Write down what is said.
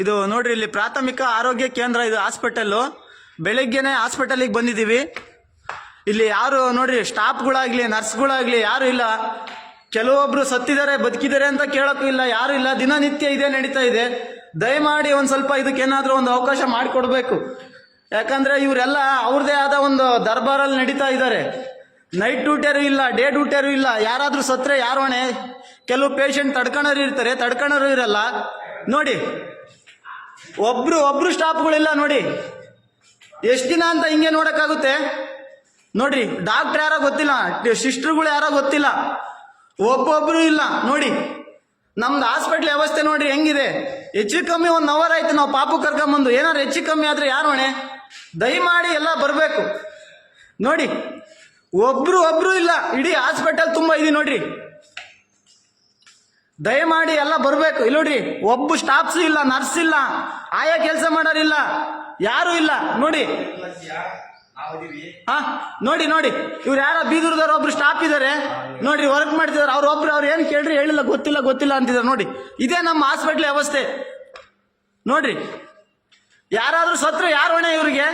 ಇದು ನೋಡ್ರಿ, ಇಲ್ಲಿ ಪ್ರಾಥಮಿಕ ಆರೋಗ್ಯ ಕೇಂದ್ರ, ಇದು ಹಾಸ್ಪಿಟಲ್. ಬೆಳಿಗ್ಗೆನೆ ಹಾಸ್ಪಿಟಲಿಗೆ ಬಂದಿದ್ದೀವಿ. ಇಲ್ಲಿ ಯಾರು ನೋಡ್ರಿ, ಸ್ಟಾಫ್ಗಳಾಗ್ಲಿ ನರ್ಸ್ಗಳಾಗ್ಲಿ ಯಾರು ಇಲ್ಲ. ಕೆಲವೊಬ್ರು ಸತ್ತಿದ್ದಾರೆ ಬದುಕಿದ್ದಾರೆ ಅಂತ ಕೇಳೋಕ್ಕೂ ಇಲ್ಲ, ಯಾರು ಇಲ್ಲ. ದಿನನಿತ್ಯ ಇದೇ ನಡೀತಾ ಇದೆ. ದಯಮಾಡಿ ಒಂದು ಸ್ವಲ್ಪ ಇದಕ್ಕೇನಾದರೂ ಒಂದು ಅವಕಾಶ ಮಾಡಿಕೊಡ್ಬೇಕು. ಯಾಕಂದ್ರೆ ಇವರೆಲ್ಲ ಅವ್ರದೇ ಆದ ಒಂದು ದರ್ಬಾರಲ್ಲಿ ನಡೀತಾ ಇದ್ದಾರೆ. ನೈಟ್ ಡ್ಯೂಟಿಯರು ಇಲ್ಲ, ಡೇ ಡ್ಯೂಟಿಯರು ಇಲ್ಲ. ಯಾರಾದರೂ ಸತ್ರೆ ಯಾರು ಹೊಣೆ? ಕೆಲವು ಪೇಷಂಟ್ ತಡ್ಕೊಳ್ಳೋರು ಇರ್ತಾರೆ, ತಡ್ಕೊಳ್ಳೋರು ಇರಲ್ಲ. ನೋಡಿ, ಒಬ್ರು ಸ್ಟಾಫ್ಗಳಿಲ್ಲ ನೋಡಿ. ಎಷ್ಟು ದಿನ ಅಂತ ಹಿಂಗೆ ನೋಡೋಕ್ಕಾಗುತ್ತೆ? ನೋಡ್ರಿ, ಡಾಕ್ಟರ್ ಯಾರೋ ಗೊತ್ತಿಲ್ಲ, ಸಿಸ್ಟರ್ಗಳು ಯಾರೋ ಗೊತ್ತಿಲ್ಲ, ಒಬ್ಬೊಬ್ರು ಇಲ್ಲ ನೋಡಿ. ನಮ್ದು ಹಾಸ್ಪಿಟ್ಲ್ ವ್ಯವಸ್ಥೆ ನೋಡ್ರಿ ಹೆಂಗಿದೆ. ಹೆಚ್ಚು ಕಮ್ಮಿ 1 ಅವರ್ ಆಯ್ತು ನಾವು ಪಾಪು ಕರ್ಕೊಂಬಂದು. ಏನಾದ್ರು ಹೆಚ್ಚು ಕಮ್ಮಿ ಆದ್ರೆ ಯಾರು ಹೊಣೆ? ದಯಮಾಡಿ ಎಲ್ಲ ಬರಬೇಕು. ನೋಡಿ, ಒಬ್ರು ಇಲ್ಲ, ಇಡೀ ಹಾಸ್ಪಿಟಲ್ ತುಂಬಾ ಇದೆ ನೋಡ್ರಿ. ದಯಮಾಡಿ ಎಲ್ಲ ಬರಬೇಕು. ಇಲ್ಲಿ ನೋಡ್ರಿ, ಒಬ್ಬ ಸ್ಟಾಫ್ಸ್ ಇಲ್ಲ, ನರ್ಸ್ ಇಲ್ಲ, ಆಯಾ ಕೆಲಸ ಮಾಡೋರಿಲ್ಲ, ಯಾರು ಇಲ್ಲ ನೋಡಿ. ನೋಡಿ ಇವ್ರು ಯಾರ ಬೀದರ್ದವ್ರು ಒಬ್ರು ಸ್ಟಾಫ್ ಇದಾರೆ ನೋಡ್ರಿ, ವರ್ಕ್ ಮಾಡ್ತಿದಾರೆ. ಅವ್ರು ಏನ್ ಕೇಳ್ರಿ, ಹೇಳಿಲ್ಲ, ಗೊತ್ತಿಲ್ಲ ಅಂತಿದ್ದಾರೆ ನೋಡಿ. ಇದೇ ನಮ್ಮ ಹಾಸ್ಪಿಟ್ಲ್ ವ್ಯವಸ್ಥೆ ನೋಡ್ರಿ. ಯಾರಾದ್ರೂ ಸತ್ರು ಯಾರು ಹೊಣೆ ಇವ್ರಿಗೆ?